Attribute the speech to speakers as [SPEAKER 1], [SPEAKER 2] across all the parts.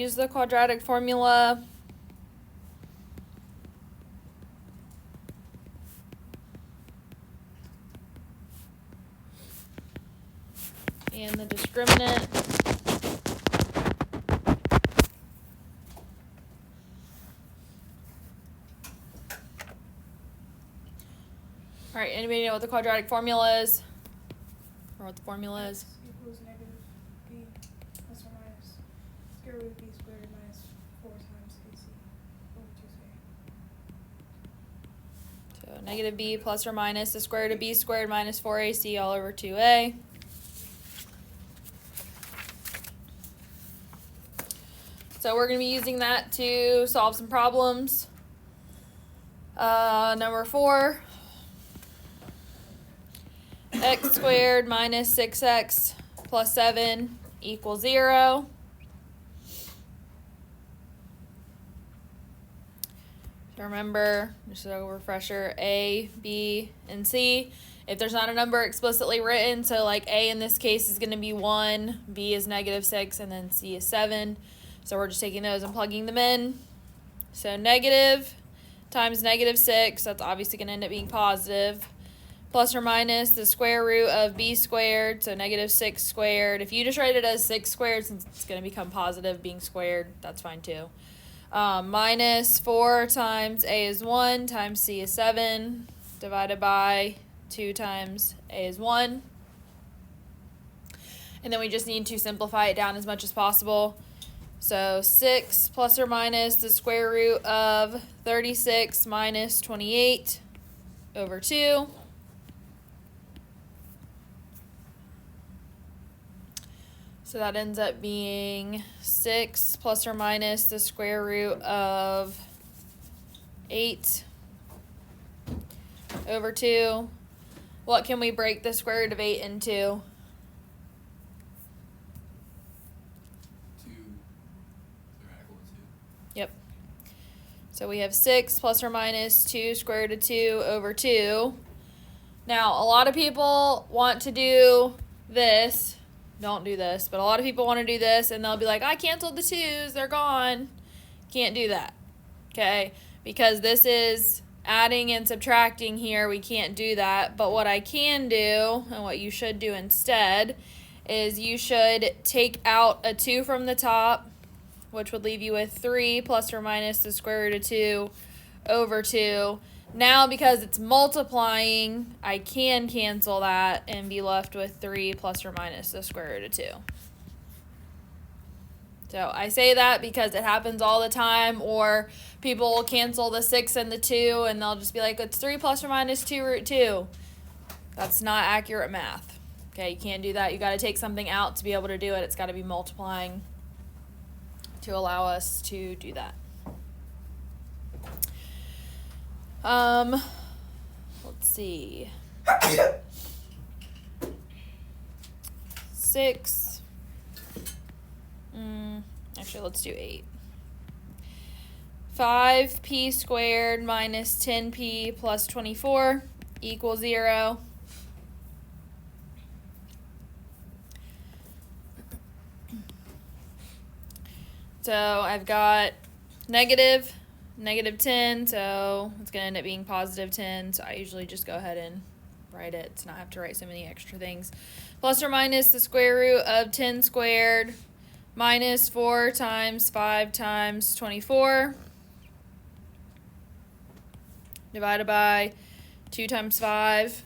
[SPEAKER 1] Use the quadratic formula. And the discriminant. All right, anybody know what the quadratic formula is? Or what the formula is?
[SPEAKER 2] Equals negative b plus or minus square root of b squared minus 4 times ac over 2a.
[SPEAKER 1] So negative b plus or minus the square root of b squared minus 4ac all over 2a. So we're going to be using that to solve some problems. Number 4, x squared minus 6x plus 7 equals 0. So remember, just a refresher, A, B, and C. If there's not a number explicitly written, so like A in this case is going to be 1, B is negative 6, and then C is 7. So we're just taking those and plugging them in. So negative times negative 6, that's obviously going to end up being positive, plus or minus the square root of b squared, so negative 6 squared. If you just write it as 6 squared, since it's going to become positive being squared, that's fine too. Minus 4 times a is 1 times c is 7, divided by 2 times a is 1. And then we just need to simplify it down as much as possible. So 6 plus or minus the square root of 36 minus 28 over 2. So that ends up being 6 plus or minus the square root of 8 over 2. What can we break the square root of 8 into?
[SPEAKER 3] 2. Theoretical 2.
[SPEAKER 1] Yep. So we have 6 plus or minus 2 square root of 2 over 2. Now, a lot of people want to do this. Don't do this, but a lot of people want to do this, and they'll be like, I canceled the 2's, they're gone. Can't do that, okay? Because this is adding and subtracting here, we can't do that. But what I can do, and what you should do instead, is you should take out a 2 from the top, which would leave you with 3 plus or minus the square root of 2 over 2. Now, because it's multiplying, I can cancel that and be left with 3 plus or minus the square root of 2. So I say that because it happens all the time, or people will cancel the 6 and the 2, and they'll just be like, it's 3 plus or minus 2 root 2. That's not accurate math. Okay, you can't do that. You got to take something out to be able to do it. It's got to be multiplying to allow us to do that. Let's see. 6. Actually, let's do 8. 5p squared minus 10p plus 24 equals 0. So I've got negative 10, so it's going to end up being positive 10, so I usually just go ahead and write it to not have to write so many extra things. Plus or minus the square root of 10 squared minus 4 times 5 times 24 divided by 2 times 5.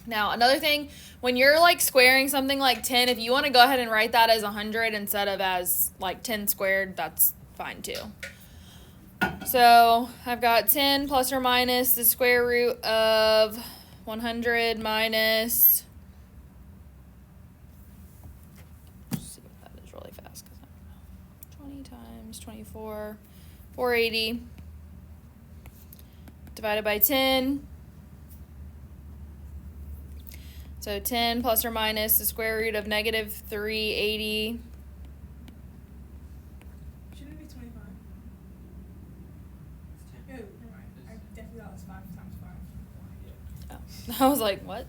[SPEAKER 1] Now, another thing, when you're like squaring something like 10, if you want to go ahead and write that as 100 instead of as like 10 squared, that's fine too. So I've got 10 plus or minus the square root of 100 minus, let's see what that is really fast, because I don't know, 20 times 24, 480 divided by 10. So 10 plus or minus the square root of negative 380.
[SPEAKER 2] Shouldn't it be 25?
[SPEAKER 3] It's 10.
[SPEAKER 2] Oh, never mind. I definitely thought it was 5 times 5.
[SPEAKER 3] Yeah.
[SPEAKER 1] Oh, I was like, what?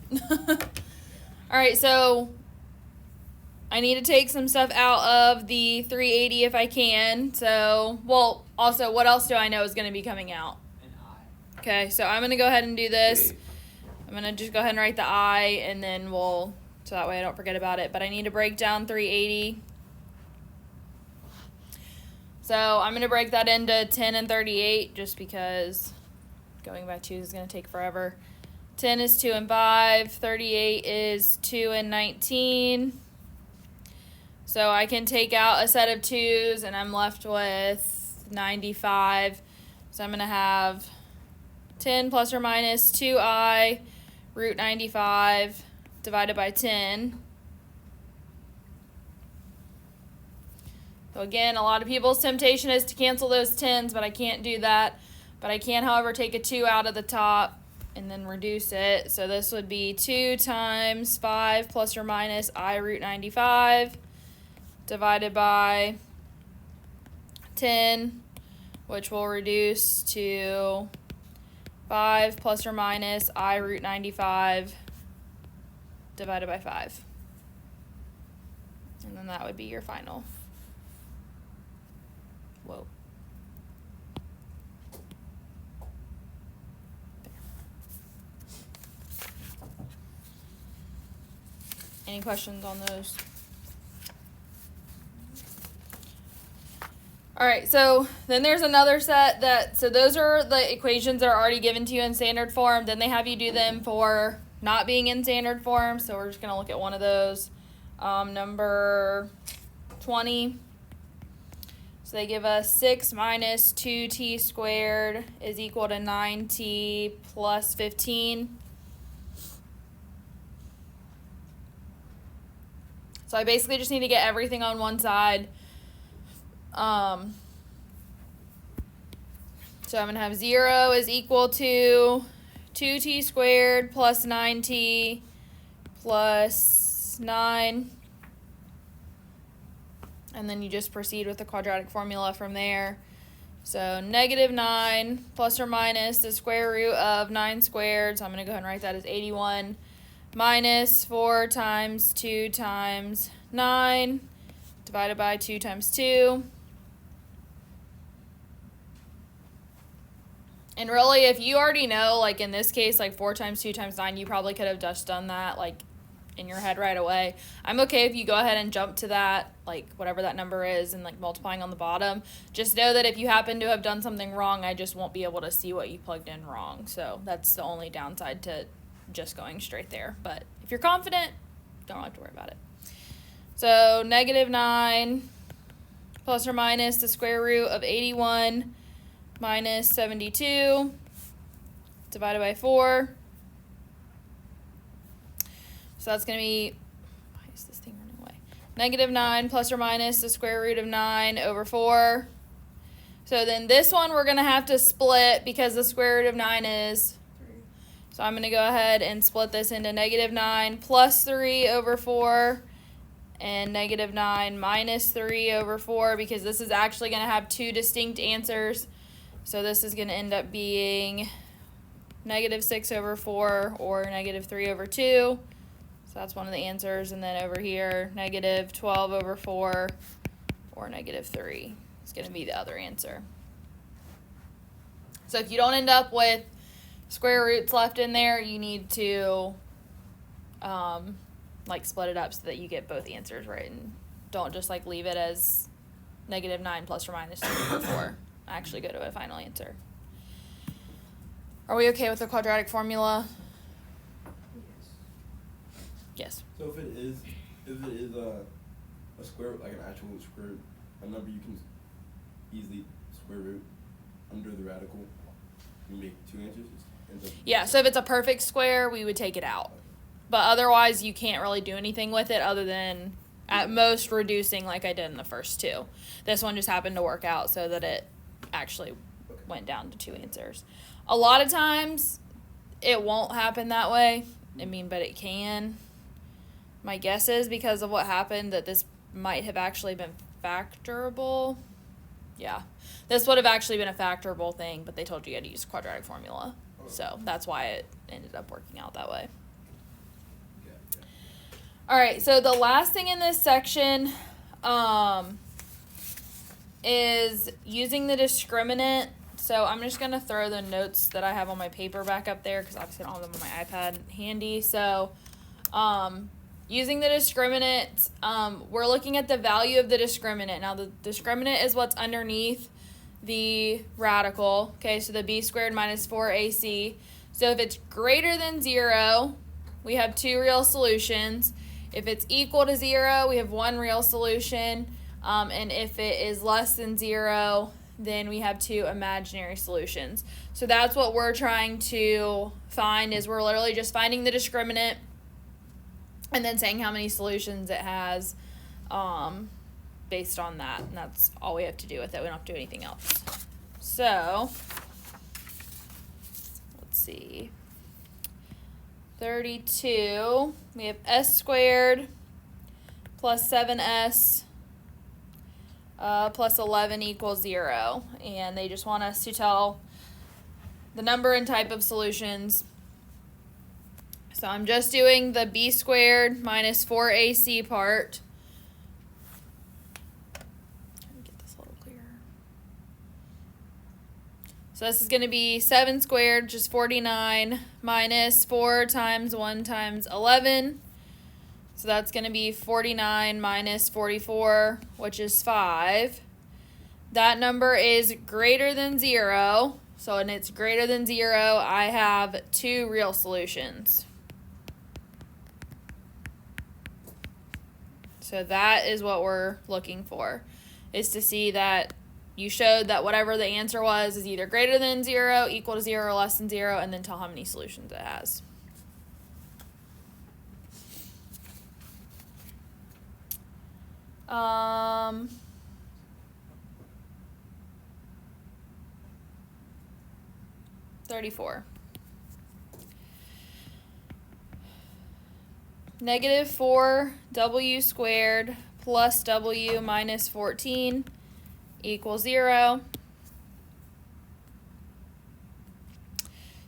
[SPEAKER 1] All right, so I need to take some stuff out of the 380 if I can. So, well, also, what else do I know is going to be coming out?
[SPEAKER 3] An I.
[SPEAKER 1] Okay, so I'm going to go ahead and do this. I'm going to just go ahead and write the I, and then so that way I don't forget about it. But I need to break down 380. So I'm going to break that into 10 and 38 just because going by 2 is going to take forever. 10 is 2 and 5. 38 is 2 and 19. So I can take out a set of 2's, and I'm left with 95. So I'm going to have 10 plus or minus 2i root 95 divided by 10. So again, a lot of people's temptation is to cancel those 10's, but I can't do that. But I can, however, take a 2 out of the top and then reduce it. So this would be 2 times 5 plus or minus I root 95 divided by 10, which will reduce to 5 plus or minus I root 95 divided by 5. And then that would be your final. Whoa. Any questions on those? All right, so then there's another set so those are the equations that are already given to you in standard form. Then they have you do them for not being in standard form. So we're just going to look at one of those. Number 20. So they give us 6 minus 2t squared is equal to 9t plus 15. So I basically just need to get everything on one side. So I'm going to have 0 is equal to 2t squared plus 9t plus 9. And then you just proceed with the quadratic formula from there. So negative 9 plus or minus the square root of 9 squared. So I'm going to go ahead and write that as 81 minus 4 times 2 times 9 divided by 2 times 2. And really, if you already know, like in this case, like 4 times 2 times 9, you probably could have just done that like in your head right away. I'm okay if you go ahead and jump to that, like whatever that number is, and like multiplying on the bottom. Just know that if you happen to have done something wrong, I just won't be able to see what you plugged in wrong. So that's the only downside to just going straight there. But if you're confident, don't have to worry about it. So negative 9 plus or minus the square root of 81 minus 72 divided by 4. So that's going to be, why is this thing running away? Negative 9 plus or minus the square root of 9 over 4. So then this one we're going to have to split because the square root of 9 is
[SPEAKER 2] 3.
[SPEAKER 1] So I'm going to go ahead and split this into negative 9 plus 3 over 4 and negative 9 minus 3 over 4 because this is actually going to have two distinct answers. So this is going to end up being negative 6 over 4 or negative 3 over 2. So that's one of the answers. And then over here, negative 12 over 4 or negative 3 is going to be the other answer. So if you don't end up with square roots left in there, you need to like split it up so that you get both answers right. And don't just like leave it as negative 9 plus or minus 3 over 4. Actually go to a final answer. Are we okay with the quadratic formula? Yes.
[SPEAKER 4] So if it is a square root, like an actual square root, a number you can easily square root under the radical, you make two answers.
[SPEAKER 1] Yeah, so if it's a perfect square, we would take it out. But otherwise, you can't really do anything with it other than at most reducing like I did in the first two. This one just happened to work out so that it actually went down to two answers. A lot of times, it won't happen that way. I mean, but it can. My guess is because of what happened that this might have actually been factorable. Yeah. This would have actually been a factorable thing, but they told you had to use a quadratic formula. So that's why it ended up working out that way.
[SPEAKER 3] Yeah.
[SPEAKER 1] All right, so the last thing in this section is using the discriminant. So I'm just going to throw the notes that I have on my paper back up there because obviously I don't have them on my iPad handy. So using the discriminant, we're looking at the value of the discriminant. Now the discriminant is what's underneath the radical. Okay, so the b squared minus 4ac. So if it's greater than 0, we have 2 real solutions. If it's equal to 0, we have 1 real solution. And if it is less than 0, then we have 2 imaginary solutions. So that's what we're trying to find, is we're literally just finding the discriminant and then saying how many solutions it has based on that. And that's all we have to do with it. We don't have to do anything else. So let's see. 32, we have s squared plus 7s plus 11 equals 0. And they just want us to tell the number and type of solutions. So I'm just doing the b squared minus 4ac part. Trying to get this a little clearer. So this is going to be 7 squared, which is 49, minus 4 times 1 times 11. So that's going to be 49 minus 44, which is 5. That number is greater than 0. So when it's greater than 0, I have 2 real solutions. So that is what we're looking for, is to see that you showed that whatever the answer was is either greater than 0, equal to 0, or less than 0, and then tell how many solutions it has. Um, 34. Negative 4w squared plus w minus 14 equals 0.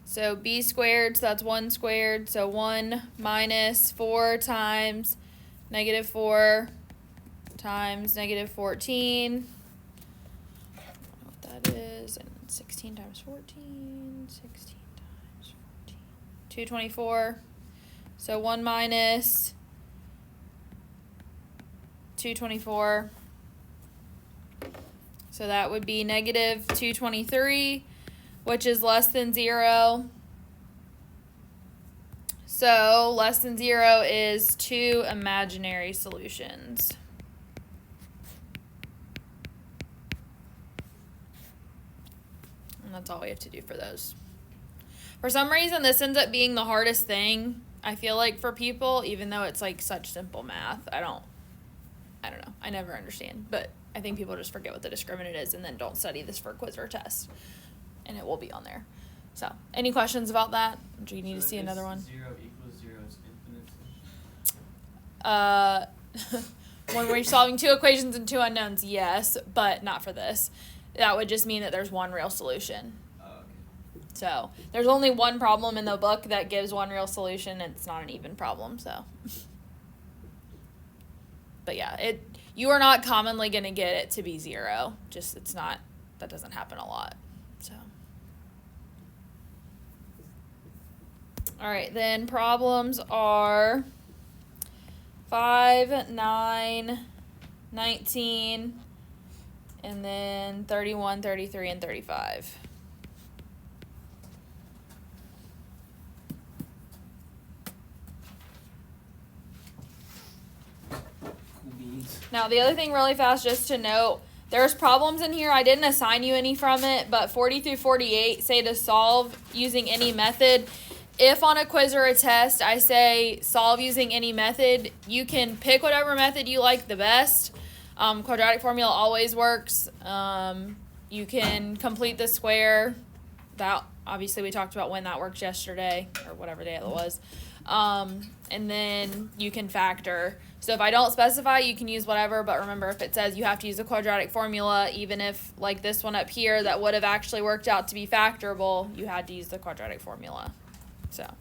[SPEAKER 1] So b squared, so that's 1 squared. So 1 minus 4 times negative 4 times negative 14. I don't know what that is. And 16 times 14. 16 times 14. 224. So 1 minus 224. So that would be negative 223, which is less than 0. So less than 0 is 2 imaginary solutions. And that's all we have to do for those. For some reason, this ends up being the hardest thing, I feel like, for people, even though it's like such simple math. I don't know. I never understand. But I think people just forget what the discriminant is and then don't study this for a quiz or a test. And it will be on there. So, any questions about that? Do you need to see another one?
[SPEAKER 3] 0 equals 0 is infinite.
[SPEAKER 1] When we're solving 2 equations and 2 unknowns, yes, but not for this. That would just mean that there's 1 real solution.
[SPEAKER 3] Oh, okay.
[SPEAKER 1] So, there's only 1 problem in the book that gives 1 real solution. It's not an even problem, so. But yeah, you are not commonly going to get it to be 0. Just, it's not, that doesn't happen a lot. So. All right, then problems are 5, 9, 19, and then 31, 33, and 35. Now, the other thing really fast just to note, there's problems in here. I didn't assign you any from it, but 40 through 48 say to solve using any method. If on a quiz or a test I say solve using any method, you can pick whatever method you like the best. Quadratic formula always works. You can complete the square. That obviously we talked about when that worked yesterday, or whatever day it was. And then you can factor. So if I don't specify, you can use whatever, but remember, if it says you have to use a quadratic formula, even if, like this one up here, that would have actually worked out to be factorable, you had to use the quadratic formula. So